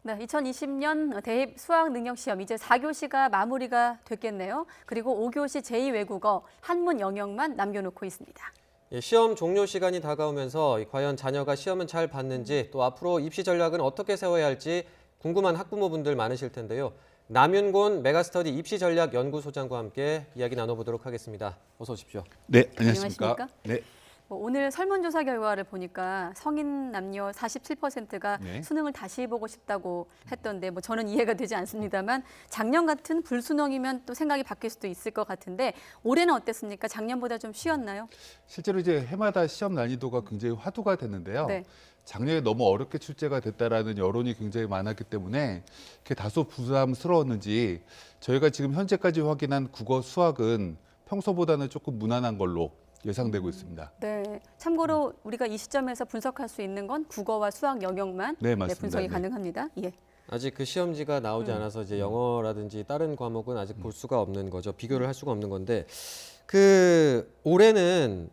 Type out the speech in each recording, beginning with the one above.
네, 2020년 대입 수학능력시험 이제 4교시가 마무리가 됐겠네요. 그리고 5교시 제2외국어 한문 영역만 남겨놓고 있습니다. 예, 시험 종료 시간이 다가오면서 과연 자녀가 시험은 잘 봤는지 또 앞으로 입시 전략은 어떻게 세워야 할지 궁금한 학부모분들 많으실 텐데요. 남윤곤 메가스터디 입시전략연구소장과 함께 이야기 나눠보도록 하겠습니다. 어서 오십시오. 네, 안녕하십니까. 네. 오늘 설문조사 결과를 보니까 성인 남녀 47%가 네. 수능을 다시 보고 싶다고 했던데 저는 이해가 되지 않습니다만 작년 같은 불수능이면 또 생각이 바뀔 수도 있을 것 같은데 올해는 어땠습니까? 작년보다 좀 쉬웠나요? 실제로 이제 해마다 시험 난이도가 굉장히 화두가 됐는데요. 네. 작년에 너무 어렵게 출제가 됐다라는 여론이 굉장히 많았기 때문에 그게 다소 부담스러웠는지 저희가 지금 현재까지 확인한 국어, 수학은 평소보다는 조금 무난한 걸로 예상되고 있습니다. 네. 참고로 우리가 이 시점에서 분석할 수 있는 건 국어와 수학 영역만 네, 맞습니다. 분석이 네. 가능합니다. 예. 아직 그 시험지가 나오지 않아서 이제 영어라든지 다른 과목은 아직 볼 수가 없는 거죠. 비교를 할 수가 없는 건데 올해는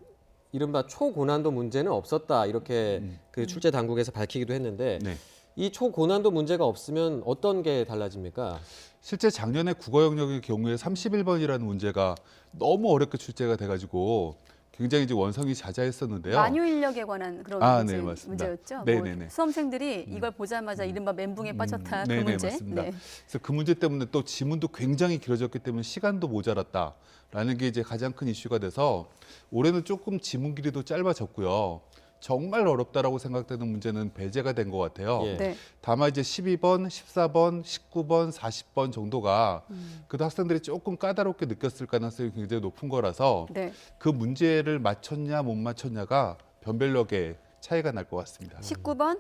이른바 초고난도 문제는 없었다 이렇게 그 출제 당국에서 밝히기도 했는데 네. 이 초고난도 문제가 없으면 어떤 게 달라집니까? 실제 작년에 국어 영역의 경우에 31번이라는 문제가 너무 어렵게 출제가 돼가지고 굉장히 이제 원성이 자자했었는데요. 만유 인력에 관한 그런 네, 맞습니다. 문제였죠. 네네네. 수험생들이 이걸 보자마자 이른바 멘붕에 빠졌다 그 네네, 문제. 맞습니다. 네. 그래서 그 문제 때문에 또 지문도 굉장히 길어졌기 때문에 시간도 모자랐다라는 게 이제 가장 큰 이슈가 돼서 올해는 조금 지문 길이도 짧아졌고요. 정말 어렵다라고 생각되는 문제는 배제가 된 것 같아요. 예. 네. 다만 이제 12번, 14번, 19번, 40번 정도가 그래도 학생들이 조금 까다롭게 느꼈을 가능성이 굉장히 높은 거라서 네. 그 문제를 맞췄냐 못 맞췄냐가 변별력에 차이가 날 것 같습니다. 19번,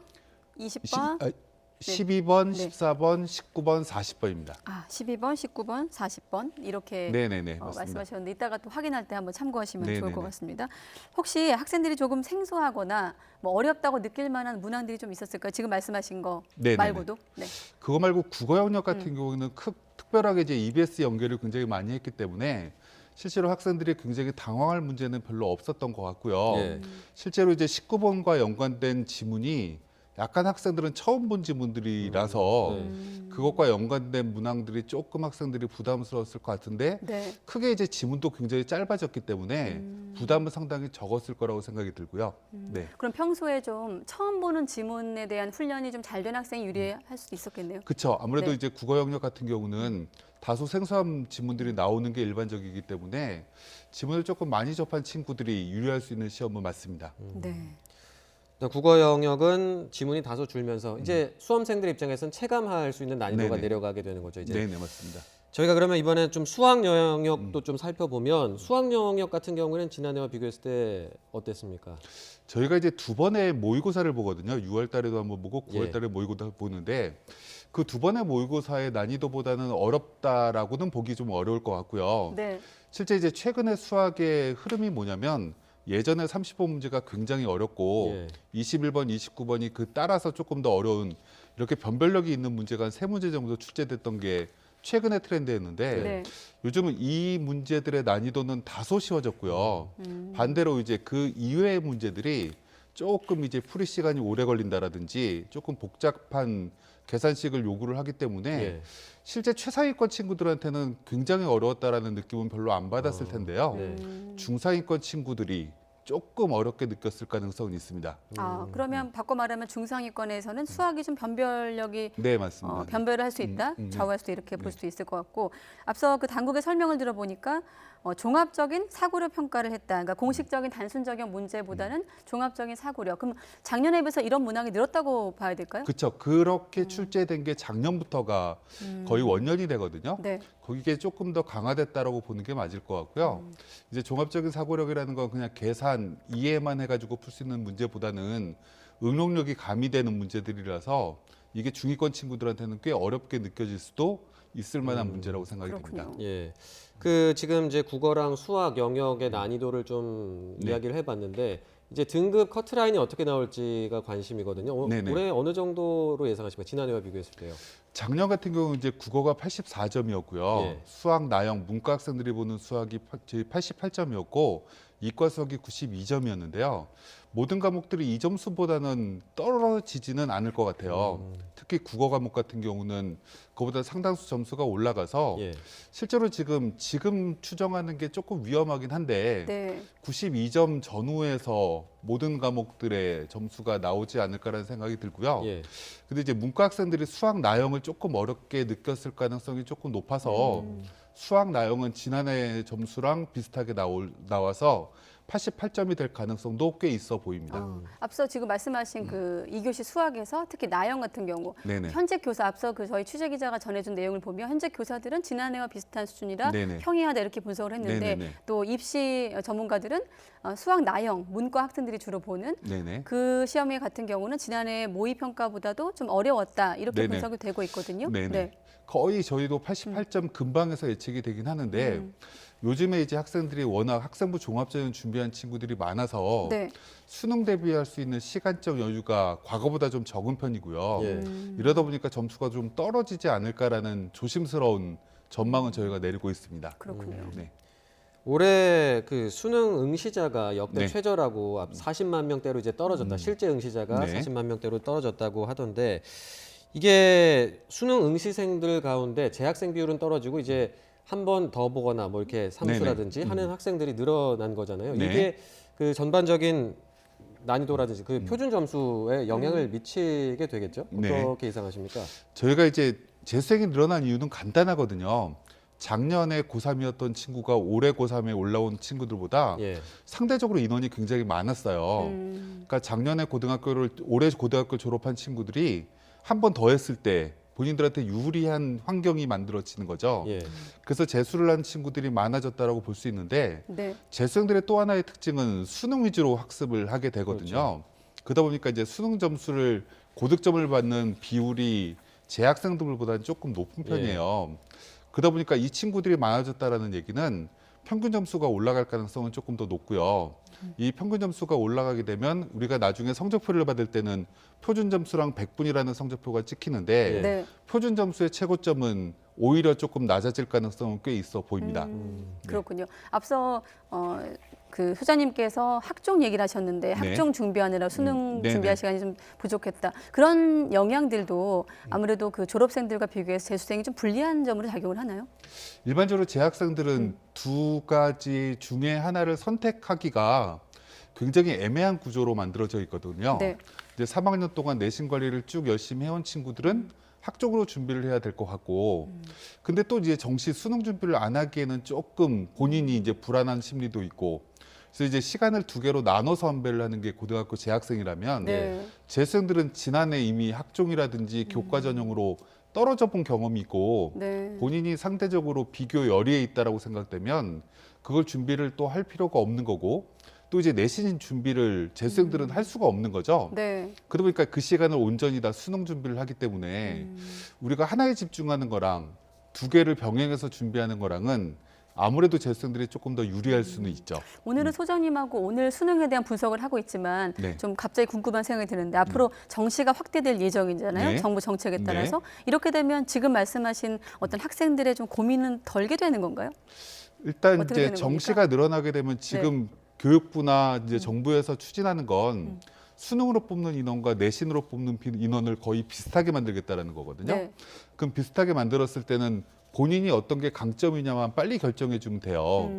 20번. 12번, 네. 14번, 19번, 40번입니다. 12번, 19번, 40번 이렇게 네네네, 맞습니다. 말씀하셨는데 이따가 또 확인할 때 한번 참고하시면 좋을 것 네네네. 같습니다. 혹시 학생들이 조금 생소하거나 어렵다고 느낄 만한 문항들이 좀 있었을까요? 지금 말씀하신 거 네네네. 말고도? 네. 그거 말고 국어 영역 같은 경우는 특별하게 이제 EBS 연계를 굉장히 많이 했기 때문에 실제로 학생들이 굉장히 당황할 문제는 별로 없었던 것 같고요. 예. 실제로 이제 19번과 연관된 지문이 약간 학생들은 처음 본 지문들이라서 그것과 연관된 문항들이 조금 학생들이 부담스러웠을 것 같은데 네. 크게 이제 지문도 굉장히 짧아졌기 때문에 부담은 상당히 적었을 거라고 생각이 들고요. 네. 그럼 평소에 좀 처음 보는 지문에 대한 훈련이 좀 잘 된 학생이 유리할 수도 있었겠네요. 그렇죠. 아무래도 네. 이제 국어 영역 같은 경우는 다소 생소한 지문들이 나오는 게 일반적이기 때문에 지문을 조금 많이 접한 친구들이 유리할 수 있는 시험은 맞습니다. 네. 국어 영역은 지문이 다소 줄면서 이제 수험생들 입장에서는 체감할 수 있는 난이도가 네네. 내려가게 되는 거죠. 이제 네네, 맞습니다. 저희가 그러면 이번에 좀 수학 영역도 좀 살펴보면 수학 영역 같은 경우는 지난해와 비교했을 때 어땠습니까? 저희가 이제 두 번의 모의고사를 보거든요. 6월 달에도 한번 보고 9월 예. 달에 모의고사 보는데 그 두 번의 모의고사의 난이도보다는 어렵다라고는 보기 좀 어려울 것 같고요. 네. 실제 이제 최근에 수학의 흐름이 뭐냐면 예전에 30번 문제가 굉장히 어렵고 예. 21번, 29번이 그 따라서 조금 더 어려운 이렇게 변별력이 있는 문제가 한 세 문제 정도 출제됐던 게 최근의 트렌드였는데 네. 요즘은 이 문제들의 난이도는 다소 쉬워졌고요. 반대로 이제 그 이외의 문제들이 조금 이제 풀이 시간이 오래 걸린다라든지 조금 복잡한 계산식을 요구를 하기 때문에 예. 실제 최상위권 친구들한테는 굉장히 어려웠다라는 느낌은 별로 안 받았을 텐데요. 네. 중상위권 친구들이 조금 어렵게 느꼈을 가능성은 있습니다. 그러면 바꿔 말하면 중상위권에서는 수학이 좀 변별력이 네, 맞습니다. 변별을 할 수 있다, 좌우할 수도 이렇게 볼 수도 있을 것 같고 앞서 그 당국의 설명을 들어보니까 종합적인 사고력 평가를 했다. 그러니까 공식적인 단순 적용 문제보다는 종합적인 사고력. 그럼 작년에 비해서 이런 문항이 늘었다고 봐야 될까요? 그렇죠. 그렇게 출제된 게 작년부터가 거의 원년이 되거든요. 네. 거기에 조금 더 강화됐다라고 보는 게 맞을 것 같고요. 이제 종합적인 사고력이라는 건 그냥 계산, 이해만 해가지고 풀 수 있는 문제보다는 응용력이 가미되는 문제들이라서 이게 중위권 친구들한테는 꽤 어렵게 느껴질 수도 있을 만한 문제라고 생각이 그렇군요. 듭니다. 예. 지금 이제 국어랑 수학 영역의 난이도를 좀 네. 이야기를 해봤는데 이제 등급 커트라인이 어떻게 나올지가 관심이거든요. 네네. 올해 어느 정도로 예상하십니까? 지난해와 비교했을 때요. 작년 같은 경우는 이제 국어가 84점이었고요. 예. 수학, 나영, 문과 학생들이 보는 수학이 88점이었고 이과 수학이 92점이었는데요. 모든 과목들이 이 점수보다는 떨어지지는 않을 것 같아요. 특히 국어 과목 같은 경우는 그보다 상당수 점수가 올라가서 예. 실제로 지금 추정하는 게 조금 위험하긴 한데 네. 92점 전후에서 모든 과목들의 점수가 나오지 않을까라는 생각이 들고요. 예. 근데 이제 문과 학생들이 수학 나형을 조금 어렵게 느꼈을 가능성이 조금 높아서 수학 나형은 지난해 점수랑 비슷하게 나와서 88점이 될 가능성도 꽤 있어 보입니다. 앞서 지금 말씀하신 그 2교시 수학에서 특히 나영 같은 경우 네네. 현재 교사 앞서 그 저희 취재 기자가 전해준 내용을 보면 현재 교사들은 지난해와 비슷한 수준이라 네네. 평이하다 이렇게 분석을 했는데 네네네. 또 입시 전문가들은 수학 나영 문과 학생들이 주로 보는 네네. 그 시험에 같은 경우는 지난해 모의 평가보다도 좀 어려웠다 이렇게 네네. 분석이 되고 있거든요. 네네. 네. 거의 저희도 88점 근방에서 예측이 되긴 하는데 요즘에 이제 학생들이 워낙 학생부 종합전형 준비한 친구들이 많아서 네. 수능 대비할 수 있는 시간적 여유가 과거보다 좀 적은 편이고요. 예. 이러다 보니까 점수가 좀 떨어지지 않을까라는 조심스러운 전망은 저희가 내리고 있습니다. 그렇군요. 네. 올해 그 수능 응시자가 역대 네. 최저라고 40만 명대로 이제 떨어졌다. 실제 응시자가 네. 40만 명대로 떨어졌다고 하던데 이게 수능 응시생들 가운데 재학생 비율은 떨어지고 이제 한 번 더 보거나 뭐 이렇게 삼수라든지 하는 학생들이 늘어난 거잖아요. 네. 이게 그 전반적인 난이도라든지 그 표준 점수에 영향을 미치게 되겠죠? 네. 어떻게 예상하십니까? 저희가 이제 재수생이 늘어난 이유는 간단하거든요. 작년에 고3이었던 친구가 올해 고3에 올라온 친구들보다 예. 상대적으로 인원이 굉장히 많았어요. 그러니까 작년에 올해 고등학교 졸업한 친구들이 한 번 더 했을 때 본인들한테 유리한 환경이 만들어지는 거죠. 예. 그래서 재수를 한 친구들이 많아졌다라고 볼 수 있는데 네. 재수생들의 또 하나의 특징은 수능 위주로 학습을 하게 되거든요. 그러다 보니까 이제 수능 점수를 고득점을 받는 비율이 재학생들보다는 조금 높은 편이에요. 그러다 보니까 이 친구들이 많아졌다라는 얘기는 평균 점수가 올라갈 가능성은 조금 더 높고요. 이 평균 점수가 올라가게 되면 우리가 나중에 성적표를 받을 때는 표준 점수랑 100분이라는 성적표가 찍히는데 네. 표준 점수의 최고점은 오히려 조금 낮아질 가능성은 꽤 있어 보입니다. 그렇군요. 앞서 그 소장님께서 학종 얘기를 하셨는데 학종 준비하느라 수능 네네. 준비할 시간이 좀 부족했다. 그런 영향들도 아무래도 그 졸업생들과 비교해서 재수생이 좀 불리한 점으로 작용을 하나요? 일반적으로 재학생들은 두 가지 중에 하나를 선택하기가 굉장히 애매한 구조로 만들어져 있거든요. 네. 이제 3학년 동안 내신 관리를 쭉 열심히 해온 친구들은 학종으로 준비를 해야 될 것 같고, 근데 또 이제 정시 수능 준비를 안 하기에는 조금 본인이 이제 불안한 심리도 있고, 그래서 이제 시간을 두 개로 나눠서 환배를 하는 게 고등학교 재학생이라면 네. 재수생들은 지난해 이미 학종이라든지 교과 전형으로 떨어져 본 경험이 있고 네. 본인이 상대적으로 비교 열의에 있다라고 생각되면 그걸 준비를 또 할 필요가 없는 거고 또 이제 내신 준비를 재수생들은 할 수가 없는 거죠. 네. 그러다 보니까 그 시간을 온전히 다 수능 준비를 하기 때문에 우리가 하나에 집중하는 거랑 두 개를 병행해서 준비하는 거랑은 아무래도 재수생들이 조금 더 유리할 수는 있죠. 오늘은 소장님하고 오늘 수능에 대한 분석을 하고 있지만 네. 좀 갑자기 궁금한 생각이 드는데 앞으로 정시가 확대될 예정이잖아요. 네. 정부 정책에 네. 따라서 이렇게 되면 지금 말씀하신 어떤 학생들의 좀 고민은 덜게 되는 건가요? 일단 어떻게 이제 되는 정시가 늘어나게 되면 지금 교육부나 이제 정부에서 추진하는 건 수능으로 뽑는 인원과 내신으로 뽑는 인원을 거의 비슷하게 만들겠다라는 거거든요. 네. 그럼 비슷하게 만들었을 때는 본인이 어떤 게 강점이냐만 빨리 결정해 주면 돼요.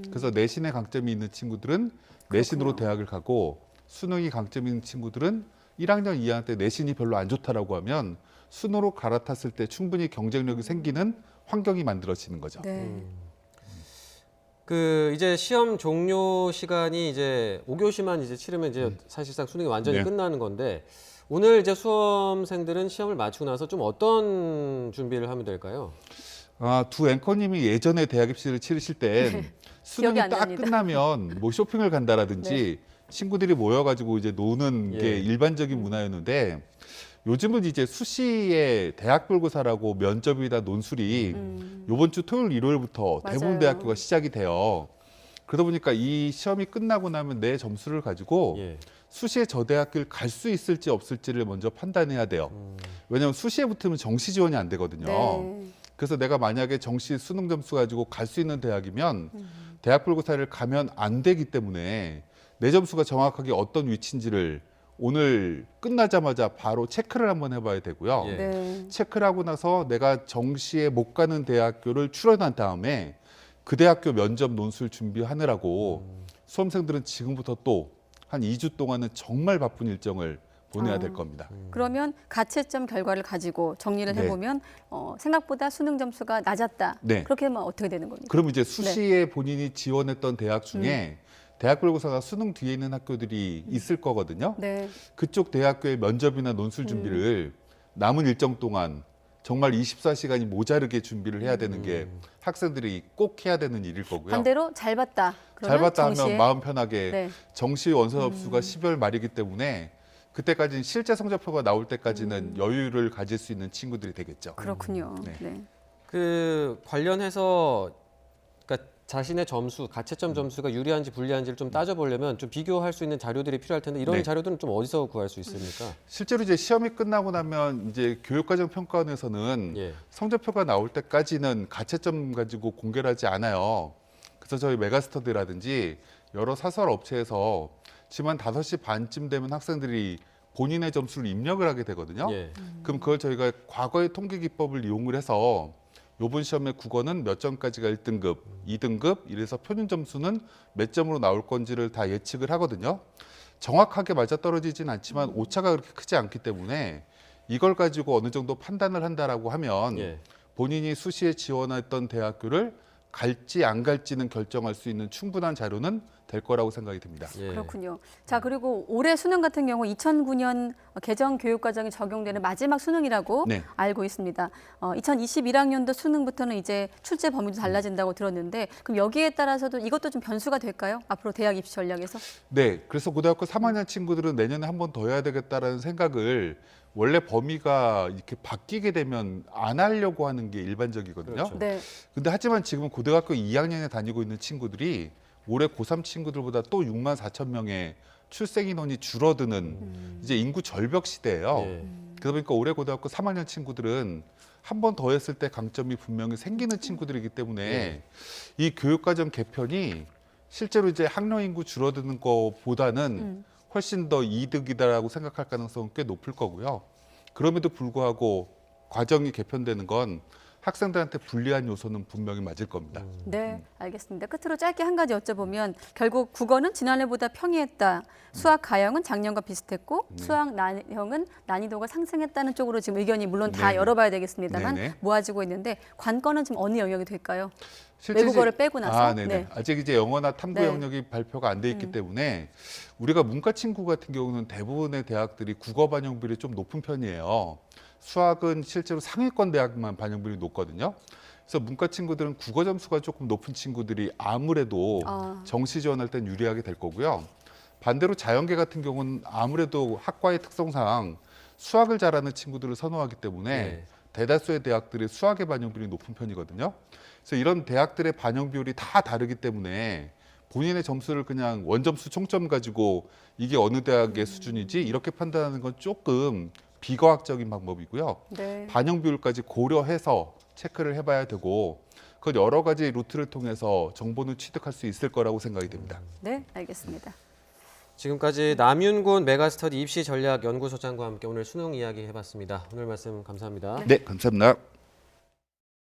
그래서 내신에 강점이 있는 친구들은 내신으로 대학을 가고 수능이 강점이 있는 친구들은 1학년, 2학년 때 내신이 별로 안 좋다라고 하면 수능으로 갈아탔을 때 충분히 경쟁력이 생기는 환경이 만들어지는 거죠. 네. 그 이제 시험 종료 시간이 이제 5교시만 이제 치르면 이제 사실상 수능이 완전히 네. 끝나는 건데 오늘 이제 수험생들은 시험을 마치고 나서 좀 어떤 준비를 하면 될까요? 두 앵커님이 예전에 대학 입시를 치르실 때 수능이 기억이 안 딱 납니다. 끝나면 뭐 쇼핑을 간다라든지 친구들이 모여가지고 이제 노는 게 예. 일반적인 문화였는데 요즘은 이제 수시에 대학별고사라고 면접이다 논술이 이번 주 토요일 일요일부터 대부분 맞아요. 대학교가 시작이 돼요. 그러다 보니까 이 시험이 끝나고 나면 내 점수를 가지고 예. 수시에 저 대학교를 갈 수 있을지 없을지를 먼저 판단해야 돼요. 왜냐하면 수시에 붙으면 정시 지원이 안 되거든요. 네. 그래서 내가 만약에 정시 수능 점수 가지고 갈 수 있는 대학이면 대학불고사를 가면 안 되기 때문에 내 점수가 정확하게 어떤 위치인지를 오늘 끝나자마자 바로 체크를 한번 해봐야 되고요. 예. 네. 체크를 하고 나서 내가 정시에 못 가는 대학교를 추론한 다음에 그 대학교 면접 논술 준비하느라고 수험생들은 지금부터 또 한 2주 동안은 정말 바쁜 일정을 보내야 될 겁니다. 그러면 가채점 결과를 가지고 정리를 네. 해보면 생각보다 수능 점수가 낮았다. 네. 그렇게 하면 어떻게 되는 겁니까? 그럼 이제 수시에 본인이 지원했던 대학 중에 대학불고사가 수능 뒤에 있는 학교들이 있을 거거든요. 네. 그쪽 대학교의 면접이나 논술 준비를 남은 일정 동안 정말 24시간이 모자르게 준비를 해야 되는 게 학생들이 꼭 해야 되는 일일 거고요. 반대로 잘 봤다. 잘 그러면 봤다 정시에 하면 마음 편하게 네. 정시 원서 접수가 12월 말이기 때문에 그때까지는 실제 성적표가 나올 때까지는 여유를 가질 수 있는 친구들이 되겠죠. 그렇군요. 네. 네. 그 관련해서 그러니까 자신의 점수, 가채점 점수가 유리한지 불리한지를 좀 따져보려면 좀 비교할 수 있는 자료들이 필요할 텐데 이런 네. 자료들은 좀 어디서 구할 수 있습니까? 실제로 이제 시험이 끝나고 나면 이제 교육과정 평가원에서는 예. 성적표가 나올 때까지는 가채점 가지고 공개를 하지 않아요. 그래서 저희 메가스터디라든지 여러 사설 업체에서 지금 한 5시 반쯤 되면 학생들이 본인의 점수를 입력을 하게 되거든요. 예. 그럼 그걸 저희가 과거의 통계 기법을 이용을 해서 이번 시험의 국어는 몇 점까지가 1등급, 2등급 이래서 표준 점수는 몇 점으로 나올 건지를 다 예측을 하거든요. 정확하게 맞아떨어지진 않지만 오차가 그렇게 크지 않기 때문에 이걸 가지고 어느 정도 판단을 한다라고 하면 예. 본인이 수시에 지원했던 대학교를 갈지 안 갈지는 결정할 수 있는 충분한 자료는 될 거라고 생각이 듭니다. 예. 그렇군요. 자, 그리고 올해 수능 같은 경우 2009년 개정 교육과정이 적용되는 마지막 수능이라고 네. 알고 있습니다. 2021학년도 수능부터는 이제 출제 범위도 달라진다고 들었는데 그럼 여기에 따라서도 이것도 좀 변수가 될까요? 앞으로 대학 입시 전략에서? 네, 그래서 고등학교 3학년 친구들은 내년에 한 번 더 해야 되겠다라는 생각을 원래 범위가 이렇게 바뀌게 되면 안 하려고 하는 게 일반적이거든요. 그렇죠. 네. 근데 하지만 지금 고등학교 2학년에 다니고 있는 친구들이 올해 고3 친구들보다 또 6만 4천 명의 출생 인원이 줄어드는 이제 인구 절벽 시대예요. 예. 그러다 보니까 올해 고등학교 3학년 친구들은 한 번 더 했을 때 강점이 분명히 생기는 친구들이기 때문에 이 교육과정 개편이 실제로 이제 학령 인구 줄어드는 것보다는 훨씬 더 이득이다라고 생각할 가능성은 꽤 높을 거고요. 그럼에도 불구하고 과정이 개편되는 건 학생들한테 불리한 요소는 분명히 맞을 겁니다. 네, 알겠습니다. 끝으로 짧게 한 가지 여쭤보면 결국 국어는 지난해보다 평이했다. 수학 가형은 작년과 비슷했고 수학 난형은 난이도가 상승했다는 쪽으로 지금 의견이 물론 다 네네. 열어봐야 되겠습니다만 네네. 모아지고 있는데 관건은 지금 어느 영역이 될까요? 실제 외국어를 이제- 빼고 나서? 네네. 네. 아직 이제 영어나 탐구 네. 영역이 발표가 안 돼 있기 때문에 우리가 문과 친구 같은 경우는 대부분의 대학들이 국어 반영률이 좀 높은 편이에요. 수학은 실제로 상위권 대학만 반영률이 높거든요. 그래서 문과 친구들은 국어 점수가 조금 높은 친구들이 아무래도 아. 정시 지원할 땐 유리하게 될 거고요. 반대로 자연계 같은 경우는 아무래도 학과의 특성상 수학을 잘하는 친구들을 선호하기 때문에 네. 대다수의 대학들이 수학의 반영률이 높은 편이거든요. 그래서 이런 대학들의 반영 비율이 다 다르기 때문에 본인의 점수를 그냥 원점수 총점 가지고 이게 어느 대학의 수준이지 이렇게 판단하는 건 조금 비과학적인 방법이고요. 네. 반영 비율까지 고려해서 체크를 해봐야 되고 그 여러 가지 루트를 통해서 정보는 취득할 수 있을 거라고 생각이 됩니다. 네, 알겠습니다. 지금까지 남윤곤 메가스터디 입시 전략 연구소장과 함께 오늘 수능 이야기 해봤습니다. 오늘 말씀 감사합니다. 네, 감사합니다.